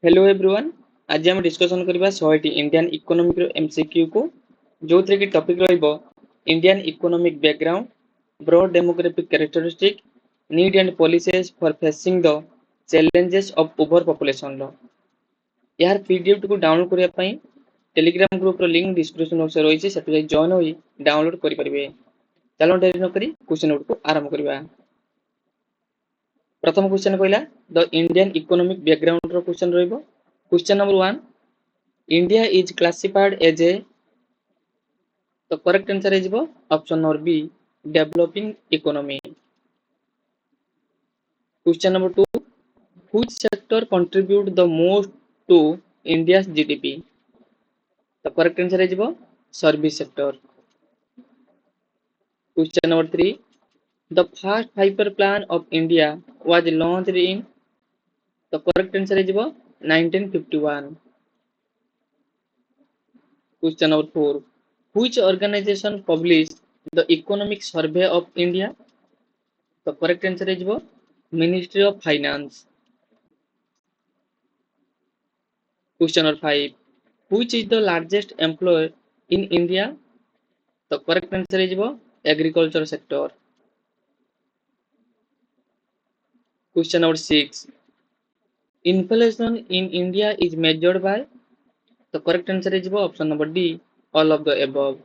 Hello everyone. आज हम discussion करबा 100टी इंडियन इकोनॉमिक रो एमसीक्यू को जोथरे कि टॉपिक रहइबो Indian economic background, broad demographic characteristic, need and policies for facing the challenges of over population लो। यार पीडीएफ को डाउनलोड करिया पई टेलीग्राम ग्रुप रो लिंक डिस्क्रिप्शन बॉक्स रे रहिछि, सेटु जाई जॉइन होई डाउनलोड करि परिबे। चलो देरी न करी क्वेश्चन नोट को आरंभ करबा। प्रथम क्वेश्चन कहला द इंडियन इकोनॉमिक बैकग्राउंड रो क्वेश्चन रहइबो। Question number 1, India is classified as a, the correct answer is option number B, developing economy. Question number 2, which sector contribute the most to India's GDP? The correct answer is service sector. Question number 3, the first five-year plan of India was launched in, the correct answer is 1951. Question number 4, which organization published the Economic Survey of India? The correct answer is Ministry of Finance. Question number 5, which is the largest employer in India? The correct answer is agriculture sector. Question number 6, inflation in India is measured by? The correct answer is option number D, all of the above.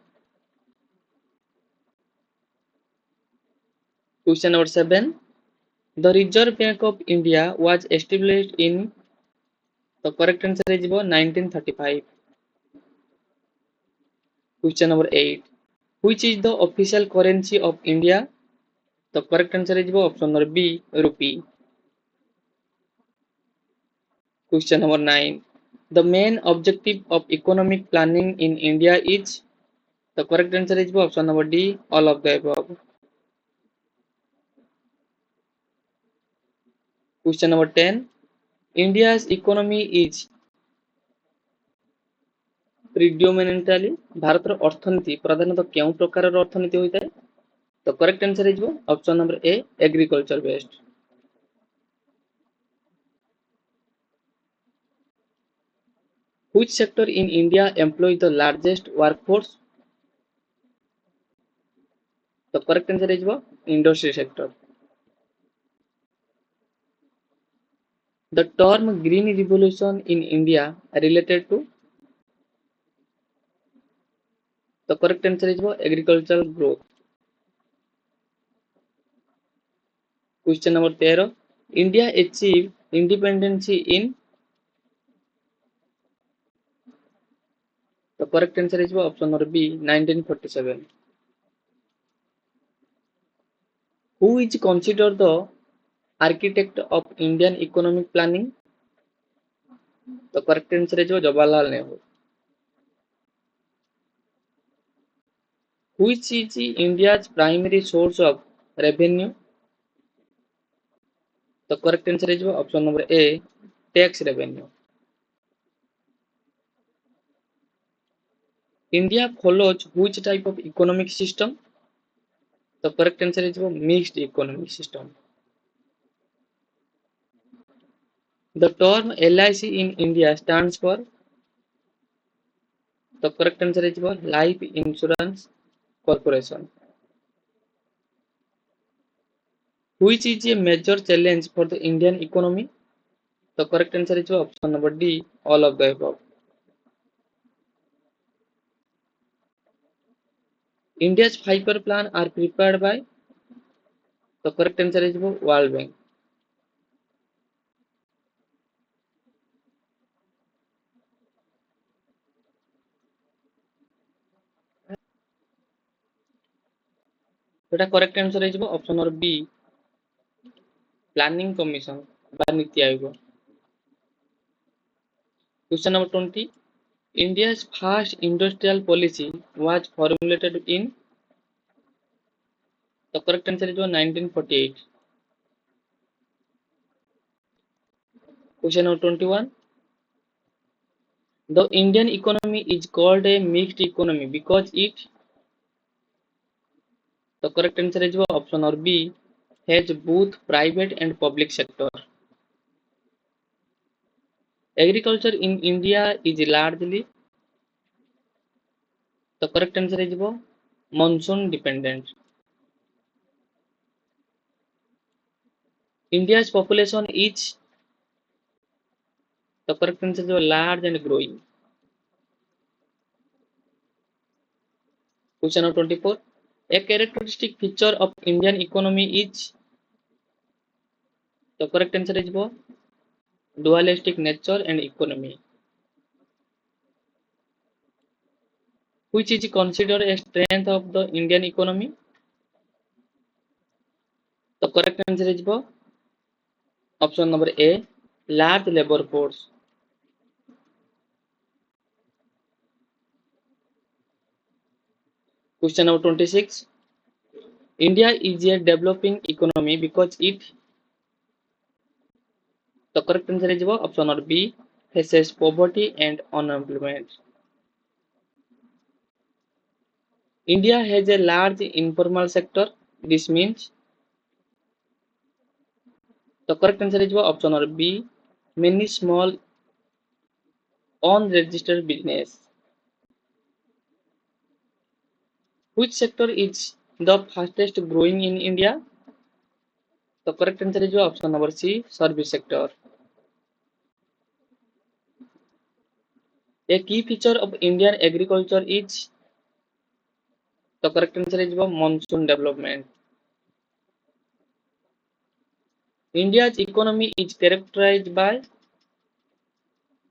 Question number 7, the Reserve Bank of India was established in? The correct answer is 1935. Question number 8, which is the official currency of India? The correct answer is option number B, rupee. Question number 9, the main objective of economic planning in India is? The correct answer is option number D, all of the above. Question number 10, India's economy is predominantly, भारतर अर्थनीति प्रधानतः केउ प्रकार अर्थनीति होता है? तो correct answer is option number A, agriculture based. Which sector in India employs the largest workforce? The correct answer is industry sector. The term green revolution in India related to? The correct answer is agricultural growth. Question number 13, India achieved independence in? The correct answer is option number B, 1947. Who is considered the architect of Indian economic planning? The correct answer is Jawaharlal Nehru. Which is India's primary source of revenue? The correct answer is option number A, tax revenue. India follows which type of economic system? The correct answer is mixed economic system. The term LIC in India stands for? The correct answer is Life Insurance Corporation. Which is a major challenge for the Indian economy? The correct answer is option number D, all of the above. India's five-year plan are prepared by? The correct answer is World Bank. Correct answer is option number B, Planning Commission by Niti Aayog. Question number 20, India's first industrial policy was formulated in? The correct answer is 1948. Question number 21, the Indian economy is called a mixed economy because it? The correct answer is option number B, has both private and public sector. Agriculture in India is largely, the correct answer is monsoon dependent. India's population is, the correct answer is large and growing. Question number 24. A characteristic feature of Indian economy is, the correct answer is dualistic nature and economy. Which is considered a strength of the Indian economy? The correct answer is option number A, large labor force. Question number 26. India is a developing economy because it, the correct answer is option number B, faces poverty and unemployment. India has a large informal sector. This means, the correct answer is option number B, many small unregistered business. Which sector is the fastest growing in India? The correct answer is option number C, service sector. A key feature of Indian agriculture is, the correct answer is monsoon development. India's economy is characterized by,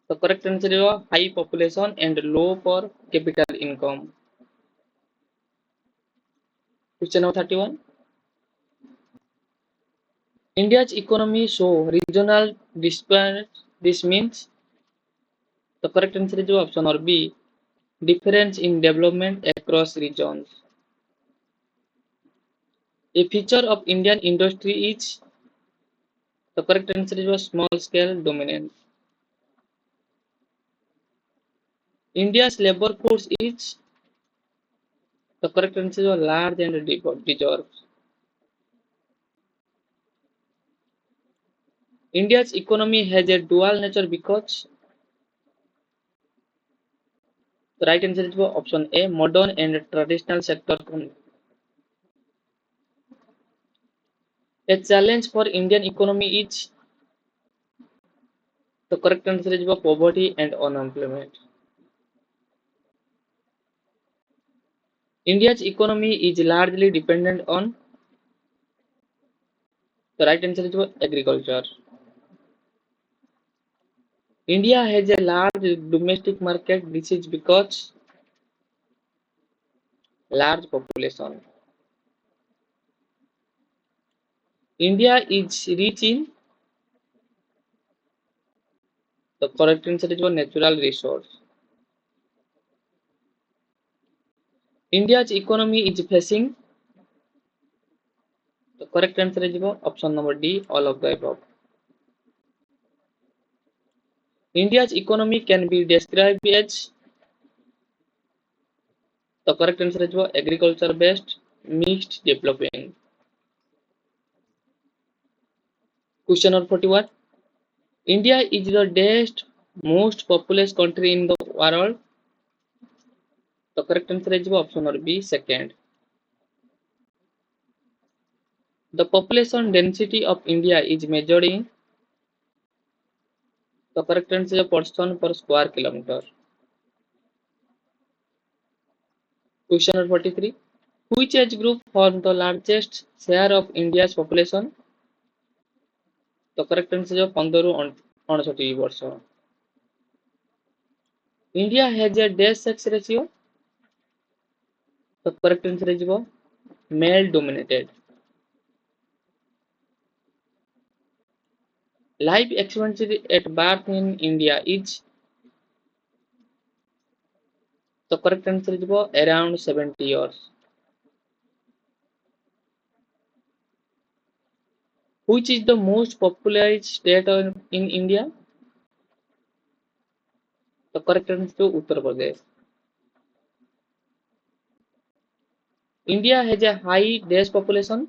the correct answer is high population and low per capita income. Question number 31. India's economy show regional disparities. This means, the correct answer is option or B, difference in development across regions. A feature of Indian industry is, the correct answer is small scale dominance. India's labor force is, the correct answer is large and diverse. India's economy has a dual nature because, the right answer is option A, modern and traditional sector. A challenge for Indian economy is, the correct answer is poverty and unemployment. India's economy is largely dependent on, the right answer is agriculture. India has a large domestic market. This is because large population. India is rich in, the correct answer is natural resource. India's economy is facing, the correct answer is option number D, all of the above. India's economy can be described as, the correct answer is agriculture based, mixed developing. Question number 41. India is the most populous country in the world. The correct answer is option or B, second. The population density of India is measured in, the correct answer is person per square kilometer. Question number 43. Which age group forms the largest share of India's population? The correct answer is 15 ରୁ 69 ବର୍ଷ. India has a dash sex ratio. The correct answer is male dominated. Life expectancy at birth in India is, the correct answer is around 70 years. Which is the most populous state in India? The correct answer is Uttar Pradesh. India has a high dash population.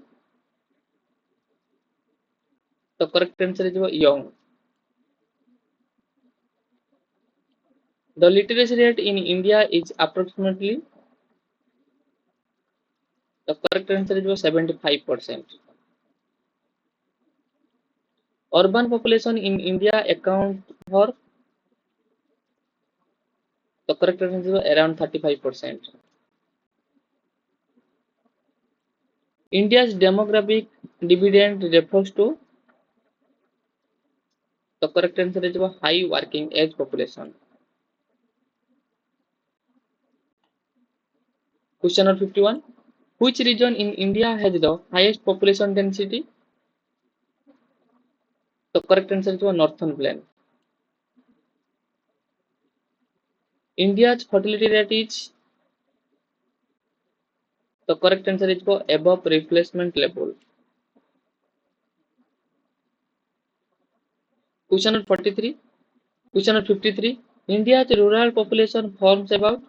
The correct answer is young. The literacy rate in India is approximately, the correct answer is 75%. Urban population in India account for, the correct answer is around 35%. India's demographic dividend refers to, the correct answer is high working age population. Question number 51. Which region in India has the highest population density? The correct answer is Northern Plain. India's fertility rate is, the correct answer is above replacement level. Question number 43. Question number 53. India's rural population forms about,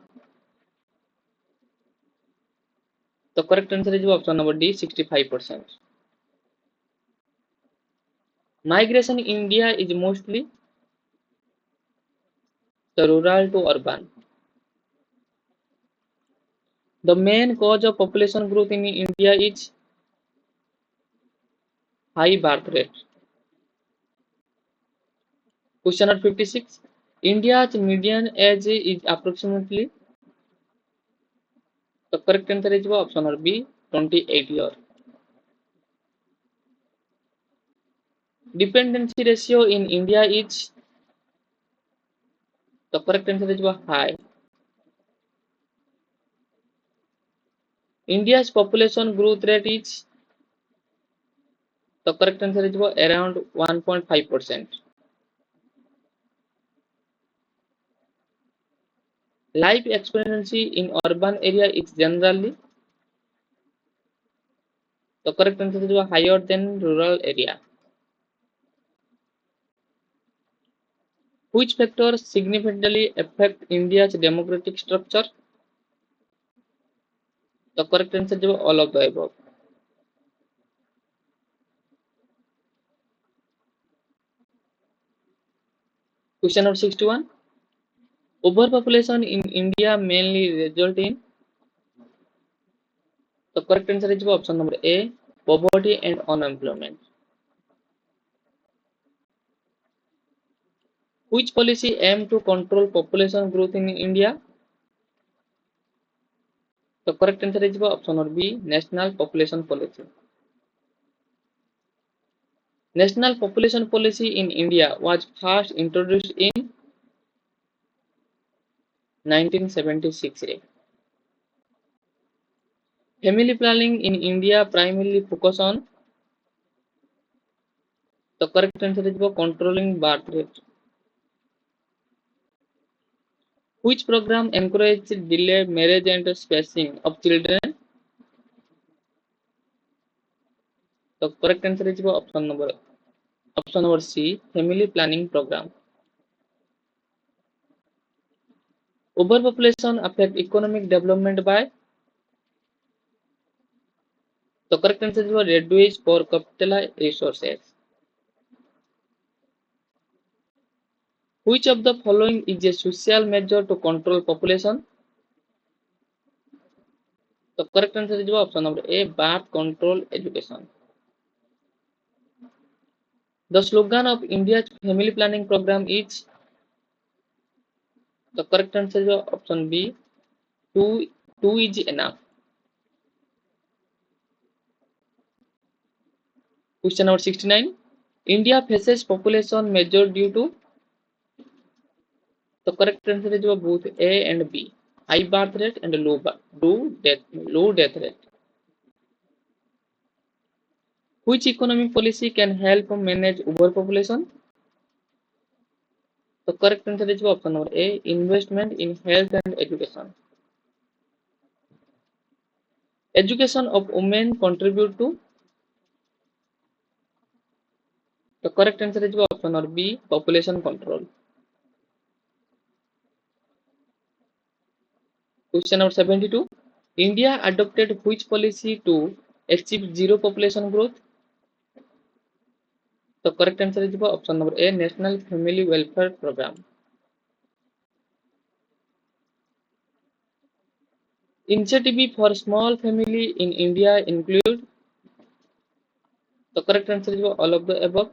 the correct answer is option number D, 65%. Migration in India is mostly, the rural to urban. The main cause of population growth in India is high birth rate. Question number 56. India's median age is approximately, the correct answer is option number B, 28 years. Dependency ratio in India is, the correct answer is high. India's population growth rate is, the correct answer is around 1.5%. Life expectancy in urban area is generally, the correct answer is higher than rural area. Which factors significantly affect India's demographic structure? The correct answer is all of the above. Question number 61. Overpopulation in India mainly result in, the correct answer is option number A, poverty and unemployment. Which policy aim to control population growth in India? The correct answer is option number B, National Population Policy. National Population Policy in India was first introduced in 1976. Family planning in India primarily focus on, the correct answer is controlling birth rate. Which program encourages delayed marriage and spacing of children? The correct answer is option number C, family planning program. Overpopulation affect economic development by, the correct answer is reduce per capita resources. Which of the following is a social measure to control population? The correct answer is option number A, birth control education. The slogan of India's family planning program is, the correct answer is option B, two is enough. Question number 69. India faces population measure due to, the correct answer is both A and B, high birth rate and low death rate. Which economic policy can help manage overpopulation? The correct answer is option number A, investment in health and education. Education of women contribute to, the correct answer is option number B, population control. Question number 72. India adopted which policy to achieve zero population growth? The correct answer is option number A, National Family Welfare Program. Initiative for small family in India include. The correct answer is all of the above.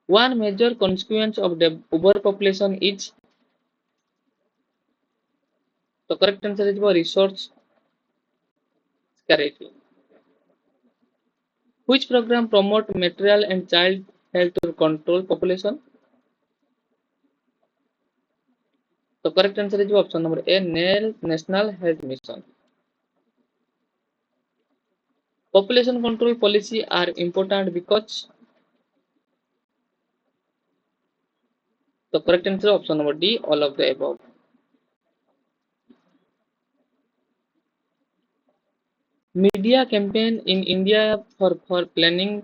One major consequence of the overpopulation is. The correct answer is resource scarcity. Which program promote maternal and child health to control population? The correct answer is option number A, National Health Mission. Population control policy are important because. The correct answer is option number D, all of the above. Media campaign in India for planning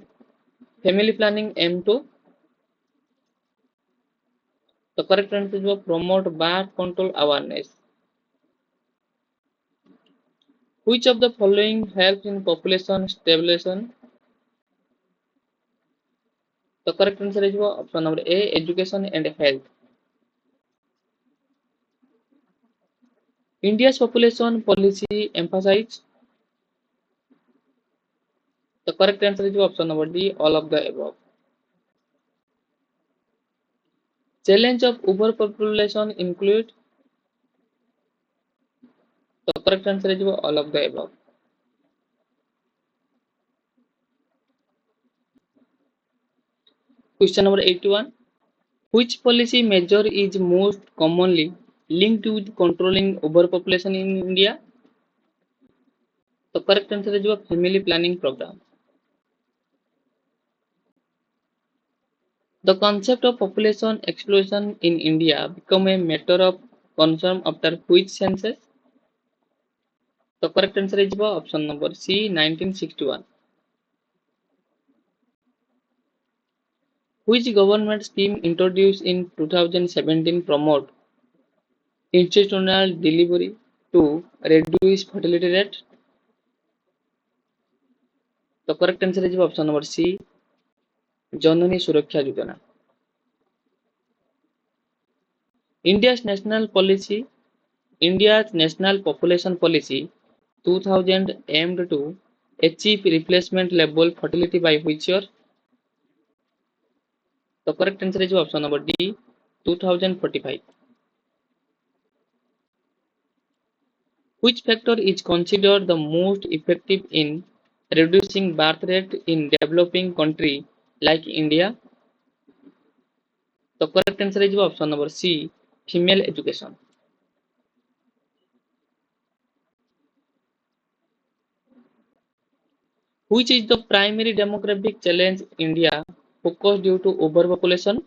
family planning aim to. The correct answer is promote birth control awareness. Which of the following helps in population stabilization? The correct answer is option number A, education and health. India's population policy emphasizes. The correct answer is option number D, all of the above. Challenge of overpopulation include. The correct answer is all of the above. Question number 81. Which policy measure is most commonly linked with controlling overpopulation in India? The correct answer is family planning program. The concept of population explosion in India became a matter of concern after which census? The correct answer is option number C, 1961. Which government scheme introduced in 2017 promote institutional delivery to reduce fertility rate? The correct answer is option number C, Janani Suraksha Yojana. India's national policy, India's national population policy 2000 aimed to achieve replacement level fertility by which year? The correct answer is option number D, 2045. Which factor is considered the most effective in reducing birth rate in developing country like India? The correct answer is option number C, female education. Which is the primary demographic challenge India focused due to overpopulation?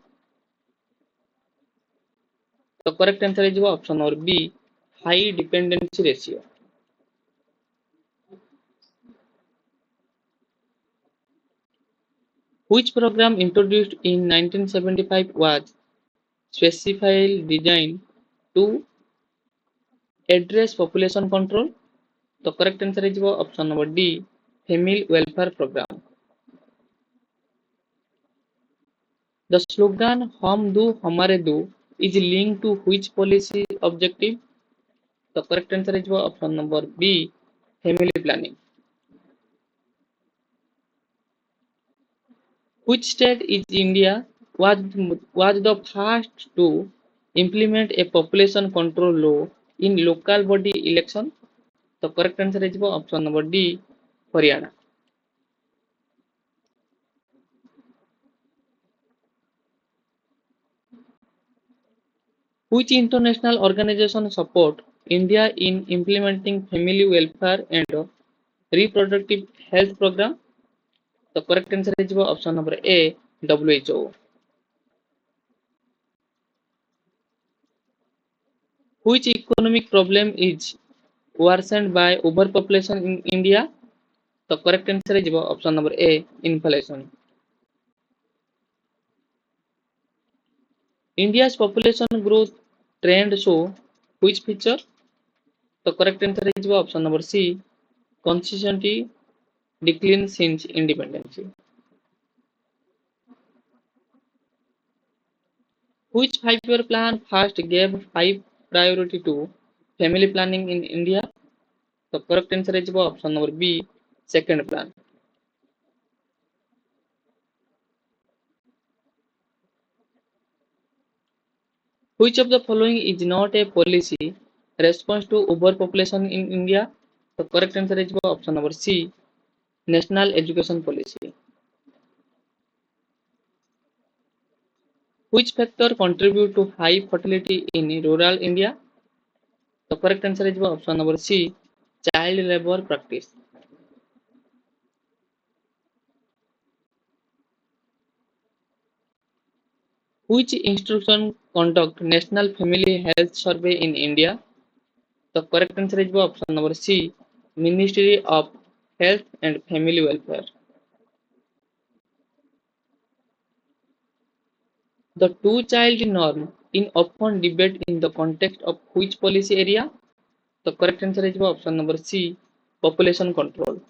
The correct answer is option number B, high dependency ratio. Which program introduced in 1975 was specifically designed to address population control? The correct answer is option number D, Family Welfare Program. The slogan "Hum do Hamare do" is linked to which policy objective? The correct answer is option number B, family planning. Which state in India was the first to implement a population control law in local body election? The correct answer is option number D, Haryana. Which international organization support India in implementing family welfare and reproductive health program? The correct answer is option number A, WHO. Which economic problem is worsened by overpopulation in India? The correct answer is option number A, inflation. India's population growth trend show which feature? The correct answer is option number C, consistently decline since independence. Which 5-year plan first gave 5 priority to family planning in India? The correct answer is option number B, second plan. Which of the following is not a policy response to overpopulation in India? The correct answer is option number C, national education policy. Which factor contribute to high fertility in rural India? The correct answer is option number C, child labor practice. Which institution conduct National Family Health Survey in India? The correct answer is option number C, Ministry of Health and Family Welfare. The two-child norm is often debated in the context of which policy area? The correct answer is option number C, population control.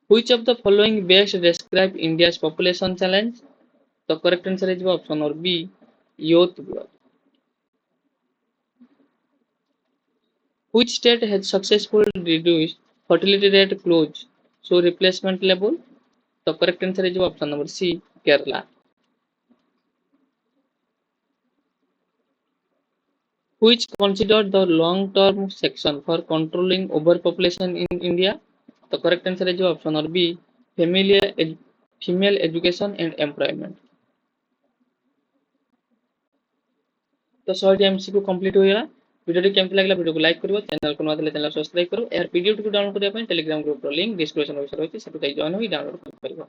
Which of the following best describe India's population challenge? The correct answer is option number B, youth growth. Which state has successfully reduced fertility rate close to replacement level? The correct answer is option number C, Kerala. Which considered the long-term section for controlling overpopulation in India? The correct answer is option number B, female education and employment. तो 100 MCQ complete होगा। Video केमती लगला video को like करो, channel को नवा channel subscribe करो। यार पीडीएफ को डाउनलोड करने ପାଇଁ टेलीग्राम ग्रुप ର लिंक डिस्क्रिप्शन बॉक्स ରେ ଅଛି, ସେଠୁ ଯାଇ ଜଏନ୍ ହୋଇ डाउनलोड କରିପାରିବ।